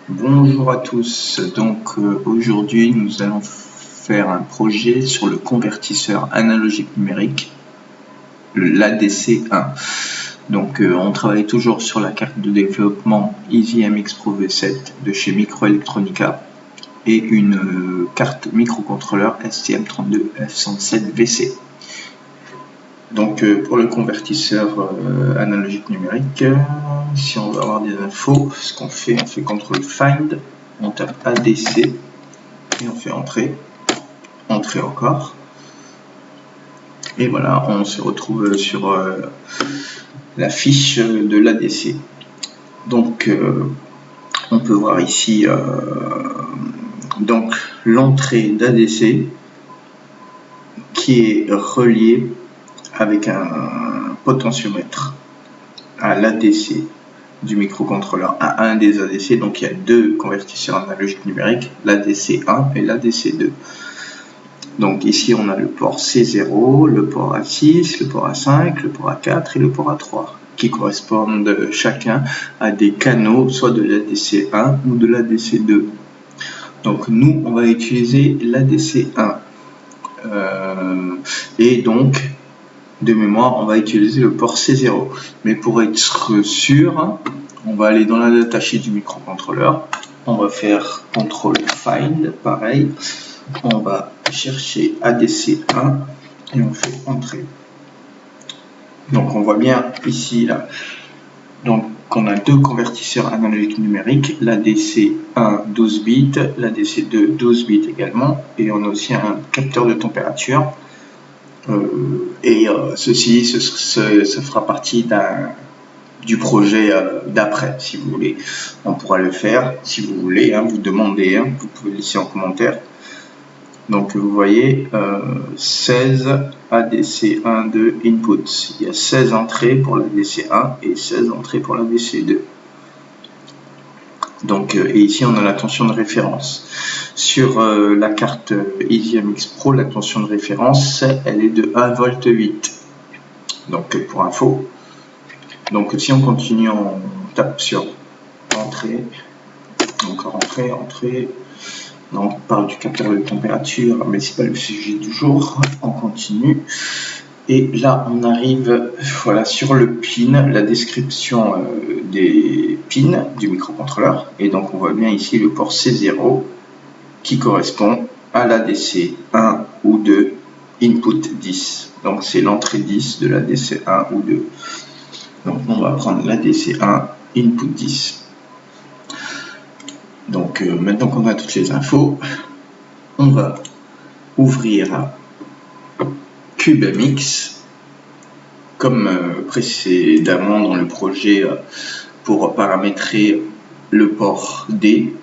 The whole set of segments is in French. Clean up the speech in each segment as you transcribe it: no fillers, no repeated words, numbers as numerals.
Bonjour à tous, donc aujourd'hui nous allons faire un projet sur le convertisseur analogique numérique, l'ADC1. Donc on travaille toujours sur la carte de développement EasyMX Pro V7 de chez Microelectronica et une carte microcontrôleur STM32F107VC. Donc pour le convertisseur analogique numérique, si on veut avoir des infos, ce qu'on fait, on fait CTRL FIND, on tape ADC et on fait entrer encore. Et voilà, on se retrouve sur la fiche de l'ADC. Donc on peut voir ici donc l'entrée d'ADC qui est reliée avec un potentiomètre à l'ADC du microcontrôleur, à un des ADC. Donc il y a deux convertisseurs analogiques numériques, l'ADC1 et l'ADC2. Donc ici on a le port C0, le port A6, le port A5, le port A4 et le port A3 qui correspondent chacun à des canaux soit de l'ADC1 ou de l'ADC2. Donc nous on va utiliser l'ADC1 et donc de mémoire, on va utiliser le port C0. Mais pour être sûr, on va aller dans la datasheet du microcontrôleur. On va faire CTRL FIND, pareil. On va chercher ADC1 et on fait entrer. Donc on voit bien ici, là. Donc on a deux convertisseurs analogiques numériques, l'ADC1 12 bits, l'ADC2 12 bits également. Et on a aussi un capteur de température. Ceci ce fera partie du projet d'après, si vous voulez. On pourra le faire, si vous voulez, vous demandez, vous pouvez le laisser en commentaire. Donc vous voyez, 16 ADC1 de input. Il y a 16 entrées pour l'ADC1 et 16 entrées pour l'ADC2. Donc, et ici on a la tension de référence. Sur la carte EasyMX Pro, la tension de référence, elle est de 1,8 V. Donc pour info. Donc si on continue, on tape sur entrée, encore entrée. Donc on parle du capteur de température, mais c'est pas le sujet du jour. On continue. Et là, on arrive voilà, sur le pin, la description des pins du microcontrôleur. Et donc, on voit bien ici le port C0 qui correspond à l'ADC 1 ou 2 input 10. Donc, c'est l'entrée 10 de l'ADC 1 ou 2. Donc, on va prendre l'ADC 1 input 10. Donc, maintenant qu'on a toutes les infos, on va ouvrir CubeMX, comme précédemment dans le projet pour paramétrer le port D.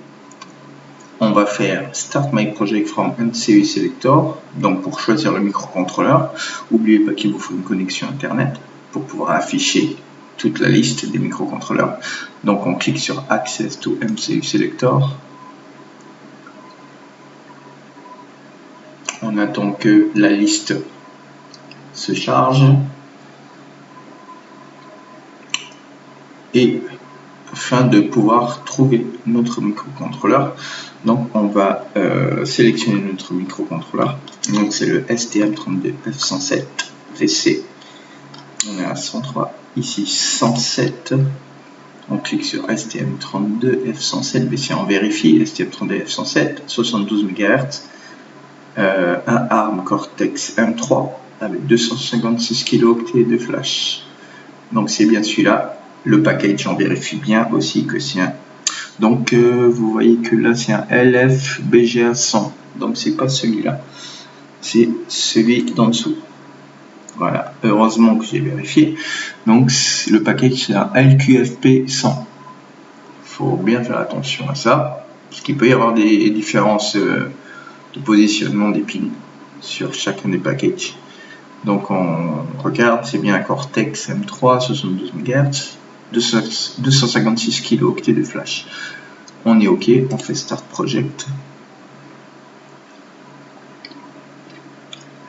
On va faire Start My Project from MCU Selector, donc pour choisir le microcontrôleur. N'oubliez pas qu'il vous faut une connexion internet pour pouvoir afficher toute la liste des microcontrôleurs. Donc on clique sur Access to MCU Selector. On attend que la liste se charge et afin de pouvoir trouver notre microcontrôleur, donc on va sélectionner notre microcontrôleur. Donc c'est le STM32F107VC. On est à 103, ici 107. On clique sur STM32F107VC. On vérifie STM32F107, 72 MHz, un ARM Cortex M3 avec 256 kilo-octets de flash. Donc c'est bien celui-là. Le package, on vérifie bien aussi que c'est un. Donc vous voyez que là c'est un LFBGA100. Donc c'est pas celui-là, c'est celui d'en dessous. Voilà, heureusement que j'ai vérifié. Donc le package c'est un LQFP100. Faut bien faire attention à ça, parce qu'il peut y avoir des différences de positionnement des pins sur chacun des packages. Donc on regarde, c'est bien un Cortex M3, 72 MHz, 256 kilo-octets de flash. On est OK, on fait Start Project.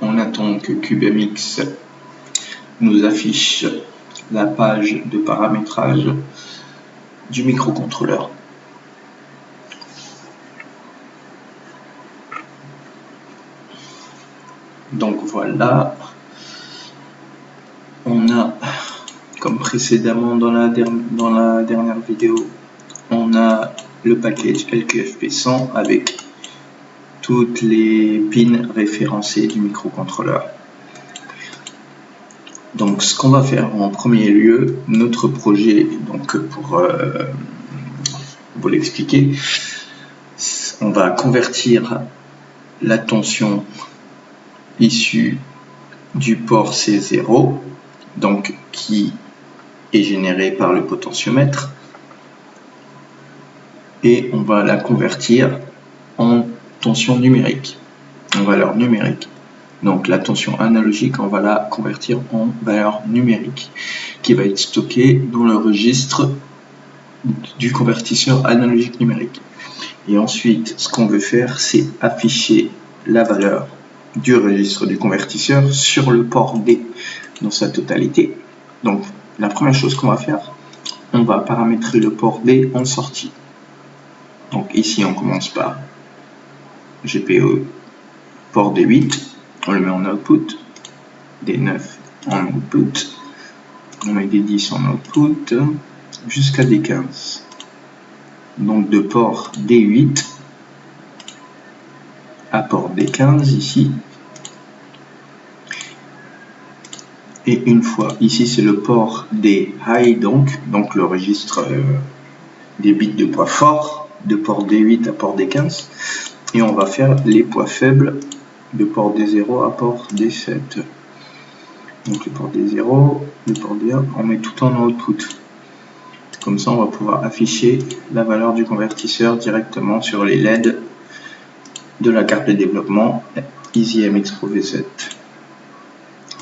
On attend que CubeMX nous affiche la page de paramétrage du microcontrôleur. Donc voilà, on a, comme précédemment dans la dernière vidéo, on a le package LQFP100 avec toutes les pins référencées du microcontrôleur. Donc ce qu'on va faire en premier lieu, notre projet, donc pour vous l'expliquer, on va convertir la tension issue du port C0, donc qui est générée par le potentiomètre, et on va la convertir en tension numérique, en valeur numérique. Donc la tension analogique, on va la convertir en valeur numérique qui va être stockée dans le registre du convertisseur analogique numérique. Et ensuite, ce qu'on veut faire, c'est afficher la valeur du registre du convertisseur sur le port D dans sa totalité. Donc la première chose qu'on va faire, on va paramétrer le port D en sortie. Donc ici, on commence par GPE port D8, on le met en output, D9 en output, on met D10 en output, jusqu'à D15. Donc de port D8 à port D15 ici. Et une fois, ici c'est le port D high, donc le registre des bits de poids fort, de port D8 à port D15. Et on va faire les poids faibles de port D0 à port D7. Donc le port D0, le port D1, on met tout en output. Comme ça, on va pouvoir afficher la valeur du convertisseur directement sur les LED de la carte de développement EasyMX Pro V7.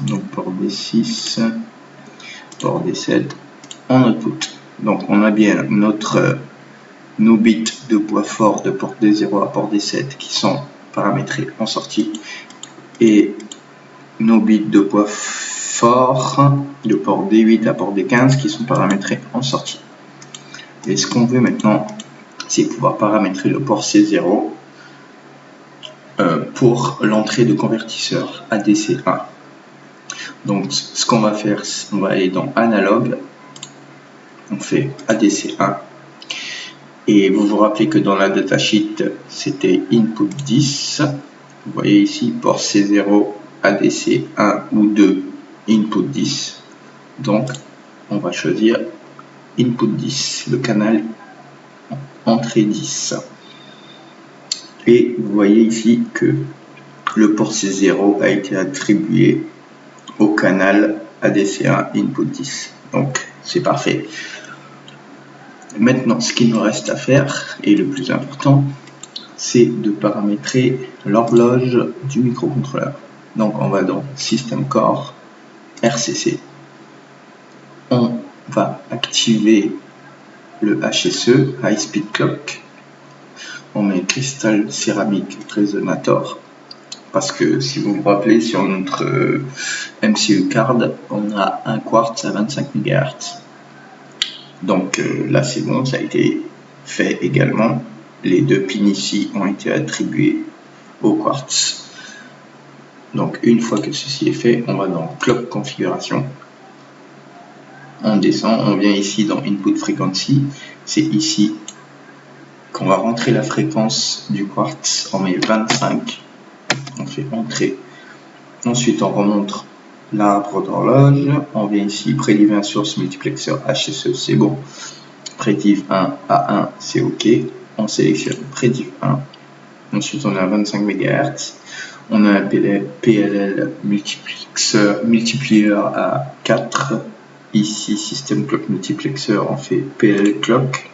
Donc port D6, port D7 en output. Donc on a bien nos bits de poids fort de port D0 à port D7 qui sont paramétrés en sortie, et nos bits de poids fort de port D8 à port D15 qui sont paramétrés en sortie. Et ce qu'on veut maintenant, c'est pouvoir paramétrer le port C0 pour l'entrée de convertisseur ADC1. Donc ce qu'on va faire, on va aller dans Analog, on fait ADC1, et vous vous rappelez que dans la datasheet c'était input 10. Vous voyez ici port C0 ADC1 ou 2 input 10. Donc on va choisir input 10, le canal entrée 10. Et vous voyez ici que le port C0 a été attribué au canal ADC1 input 10. Donc c'est parfait. Maintenant, ce qu'il nous reste à faire, et le plus important, c'est de paramétrer l'horloge du microcontrôleur. Donc on va dans System Core, RCC. On va activer le HSE, High Speed Clock. On met Crystal Ceramic Resonator, parce que si vous vous rappelez, sur notre MCU card, on a un quartz à 25 MHz. Donc là c'est bon, ça a été fait également. Les deux pins ici ont été attribués au quartz. Donc une fois que ceci est fait, on va dans Clock Configuration. On descend, on vient ici dans Input Frequency. C'est ici qu'on va rentrer la fréquence du quartz. On met 25. On fait entrer. Ensuite on remonte l'arbre d'horloge, on vient ici, Prediv 1 source multiplexeur HSE, c'est bon. Prediv 1 à 1, c'est OK. On sélectionne Prediv 1. Ensuite, on a 25 MHz. On a un PLL multiplexeur multiplieur à 4. Ici, System Clock Multiplexeur, on fait PLL Clock.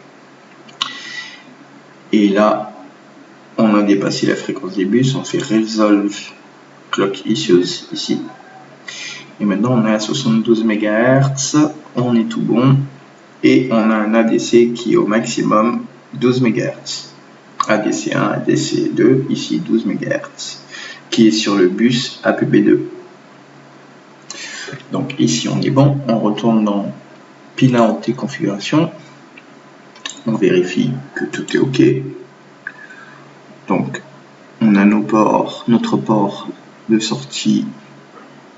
Et là, on a dépassé la fréquence des bus, on fait Resolve Clock Issues ici. Et maintenant on est à 72 MHz, on est tout bon, et on a un ADC qui est au maximum 12 MHz. ADC1, ADC2, ici 12 MHz, qui est sur le bus APB2. Donc ici on est bon, on retourne dans PIN-AOT configuration, on vérifie que tout est OK. Donc on a nos ports, notre port de sortie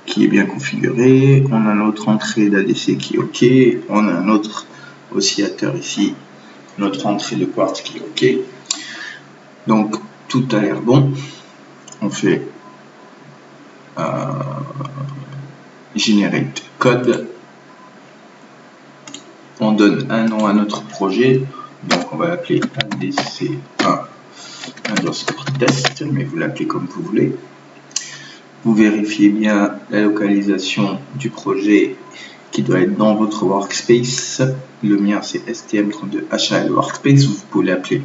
qui est bien configuré, on a notre entrée d'ADC qui est OK, on a un autre oscillateur ici, notre entrée de quartz qui est OK. Donc tout a l'air bon. On fait generate code, on donne un nom à notre projet, donc on va l'appeler ADC1 underscore test, mais vous l'appelez comme vous voulez. Vous vérifiez bien la localisation du projet qui doit être dans votre workspace. Le mien c'est STM32 HAL workspace, vous pouvez l'appeler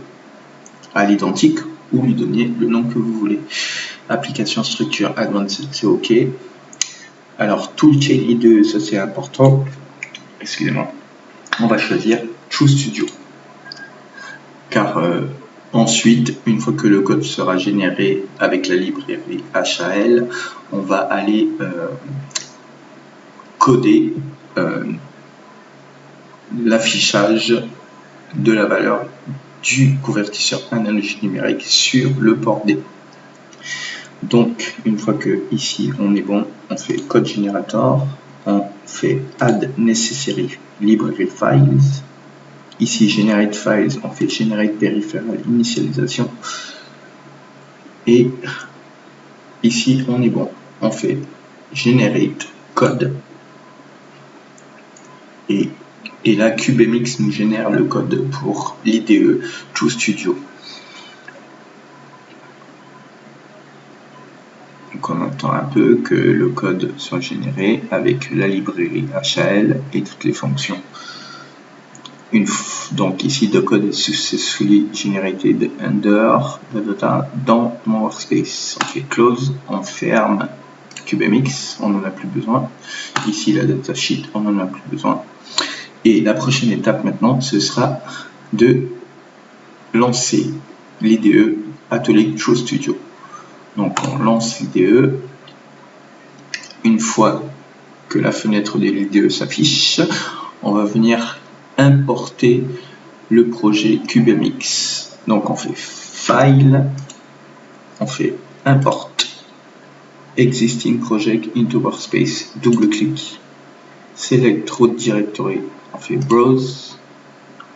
à l'identique ou lui donner le nom que vous voulez. Application structure advanced, c'est OK. Alors toolchain IDE, ça c'est important. Excusez-moi. On va choisir True Studio. Car ensuite, une fois que le code sera généré avec la librairie HAL, on va aller coder l'affichage de la valeur du convertisseur analogique numérique sur le port D. Donc, une fois que ici on est bon, on fait code generator, on fait add necessary library files. Ici, generate files, on fait generate peripheral initialisation. Et ici, on est bon. On fait generate code. Et là, CubeMX nous génère le code pour l'IDE True Studio. Donc, on attend un peu que le code soit généré avec la librairie HAL et toutes les fonctions. Donc ici, the code is successfully generated under dans mon workspace. On fait close, on ferme CubeMX, on n'en a plus besoin. Ici, la datasheet, on n'en a plus besoin. Et la prochaine étape maintenant, ce sera de lancer l'IDE Atelier True Studio. Donc on lance l'IDE. Une fois que la fenêtre de l'IDE s'affiche, on va venir importer le projet CubeMX. Donc on fait File, on fait Import Existing Project into Workspace, double-clic, Select Root Directory, on fait Browse,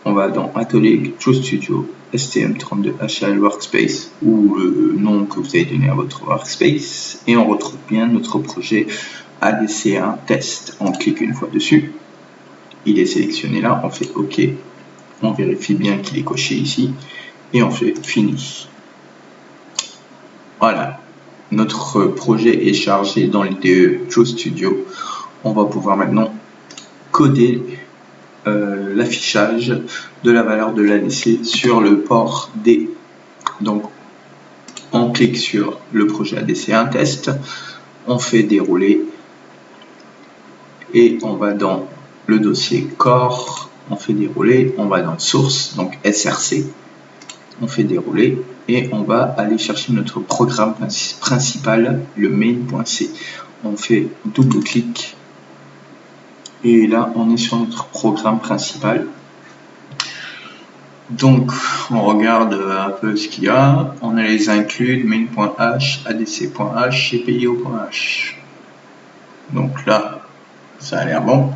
on va dans Atelier True Studio, STM32 HAL Workspace ou le nom que vous avez donné à votre workspace et on retrouve bien notre projet ADC1 test. On clique une fois dessus. Il est sélectionné là, on fait OK, on vérifie bien qu'il est coché ici, et on fait Fini. Voilà, notre projet est chargé dans l'IDE True Studio. On va pouvoir maintenant coder l'affichage de la valeur de l'ADC sur le port D. Donc, on clique sur le projet ADC1 test, on fait dérouler, et on va dans le dossier core, on fait dérouler, on va dans source, donc SRC, on fait dérouler et on va aller chercher notre programme principal, le main.c. On fait double-clic et là on est sur notre programme principal. Donc on regarde un peu ce qu'il y a, on a les includes, main.h, adc.h, cpio.h. Donc là, ça a l'air bon.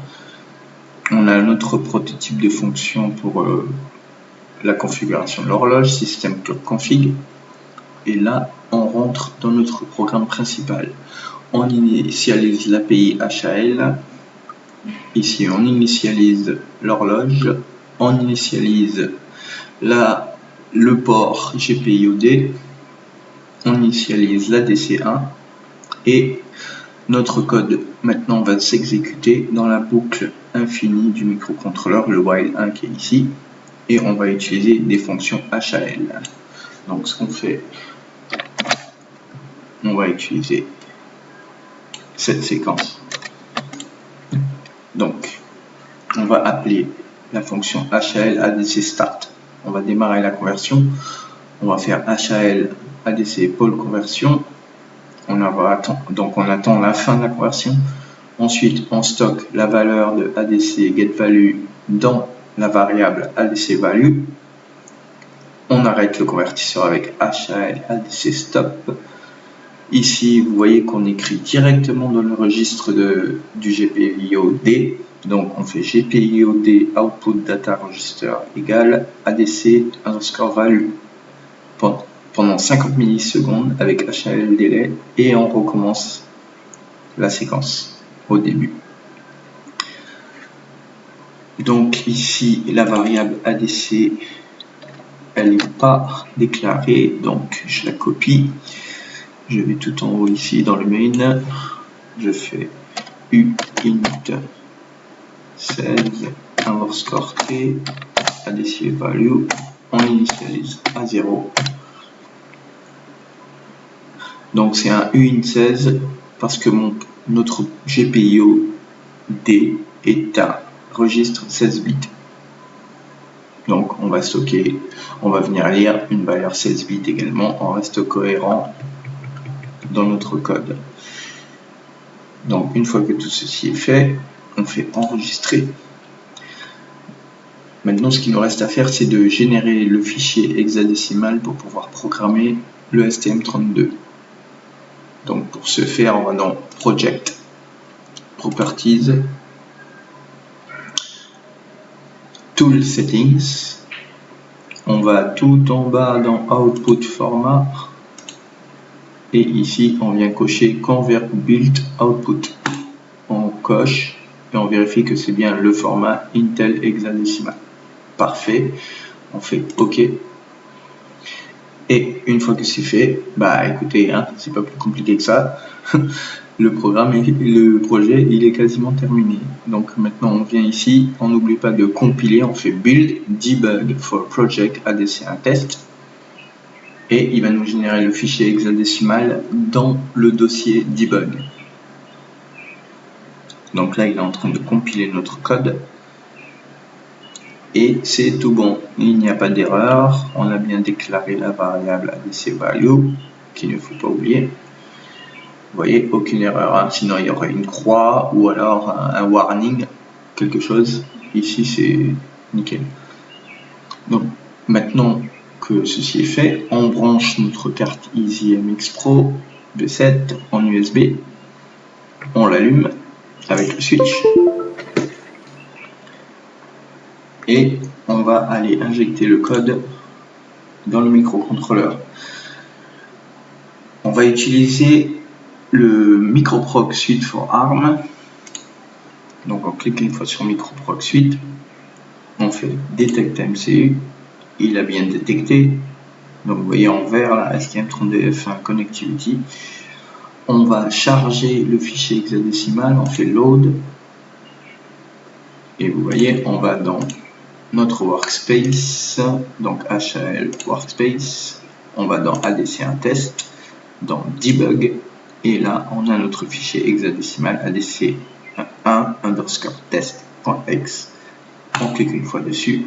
On a notre prototype de fonction pour la configuration de l'horloge, système clock config. Et là, on rentre dans notre programme principal. On initialise l'API HAL. Ici, on initialise l'horloge. On initialise le port GPIOD. On initialise l'ADC1. Et notre code maintenant va s'exécuter dans la boucle infinie du microcontrôleur, le while 1 qui est ici, et on va utiliser des fonctions HAL. Donc ce qu'on fait, on va utiliser cette séquence. Donc on va appeler la fonction HAL ADC start. On va démarrer la conversion. On va faire HAL ADC pole conversion. Donc on attend la fin de la conversion. Ensuite, on stocke la valeur de ADC getValue dans la variable ADC value. On arrête le convertisseur avec HAL ADC stop. Ici, vous voyez qu'on écrit directement dans le registre du GPIO D. Donc, on fait GPIO D output data register égale ADC underscore value pendant 50 millisecondes avec HAL délai et on recommence la séquence au début. Donc, ici, la variable ADC, elle n'est pas déclarée, donc je la copie. Je vais tout en haut ici dans le main, je fais uint 16 underscore t ADC value, on initialise à 0. Donc c'est un uint 16 parce que notre GPIO D est un registre 16 bits. Donc on va stocker, on va venir lire une valeur 16 bits également, on reste cohérent dans notre code. Donc une fois que tout ceci est fait, on fait enregistrer. Maintenant ce qu'il nous reste à faire, c'est de générer le fichier hexadécimal pour pouvoir programmer le STM32. Donc pour ce faire, on va dans Project, Properties, Tool Settings, on va tout en bas dans Output Format, et ici on vient cocher Convert Build Output. On coche et on vérifie que c'est bien le format Intel hexadécimal. Parfait, on fait OK. Et une fois que c'est fait, bah écoutez, hein, c'est pas plus compliqué que ça. Le projet, il est quasiment terminé. Donc maintenant on vient ici, on n'oublie pas de compiler, on fait build debug for project ADC1 test. Et il va nous générer le fichier hexadécimal dans le dossier debug. Donc là, il est en train de compiler notre code. Et c'est tout bon. Il n'y a pas d'erreur. On a bien déclaré la variable ADC value, qu'il ne faut pas oublier. Vous voyez, aucune erreur. Hein. Sinon, il y aurait une croix ou alors un warning, quelque chose. Ici, c'est nickel. Donc, maintenant que ceci est fait, on branche notre carte EasyMX Pro V7 en USB. On l'allume avec le switch. Et on va aller injecter le code dans le microcontrôleur. On va utiliser le MicroProg Suite for ARM. Donc on clique une fois sur MicroProg Suite, on fait Detect MCU, il a bien détecté. Donc vous voyez en vert la STM32F1 Connectivity. On va charger le fichier hexadécimal, on fait Load. Et vous voyez, on va dans notre workspace, donc HAL workspace, on va dans ADC1 test, dans debug, et là on a notre fichier hexadécimal ADC1 underscore test.x. On clique une fois dessus,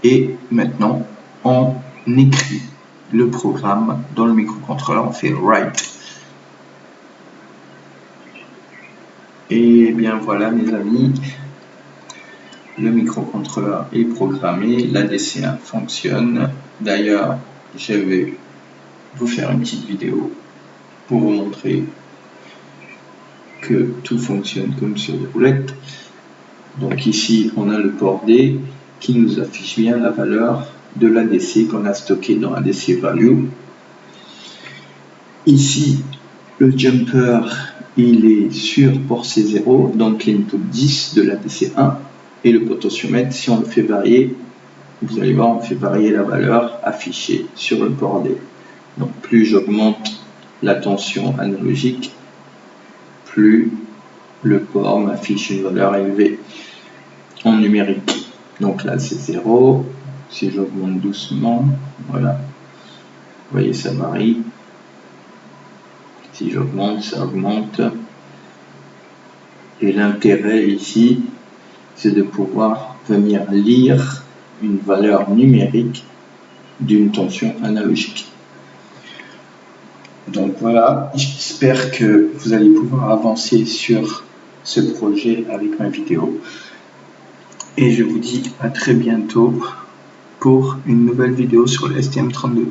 et maintenant on écrit le programme dans le microcontrôleur, on fait write. Et bien voilà mes amis, le microcontrôleur est programmé, l'ADC1 fonctionne. D'ailleurs, je vais vous faire une petite vidéo pour vous montrer que tout fonctionne comme sur des roulettes. Donc ici, on a le port D qui nous affiche bien la valeur de l'ADC qu'on a stocké dans ADC value. Ici, le jumper, il est sur port C0, donc l'input 10 de l'ADC1. Et le potentiomètre, si on le fait varier, vous allez voir, on fait varier la valeur affichée sur le port D. Donc plus j'augmente la tension analogique, plus le port m'affiche une valeur élevée en numérique. Donc là c'est 0, si j'augmente doucement, voilà, vous voyez ça varie. Si j'augmente, ça augmente. Et l'intérêt ici, c'est de pouvoir venir lire une valeur numérique d'une tension analogique. Donc voilà, j'espère que vous allez pouvoir avancer sur ce projet avec ma vidéo. Et je vous dis à très bientôt pour une nouvelle vidéo sur le STM32.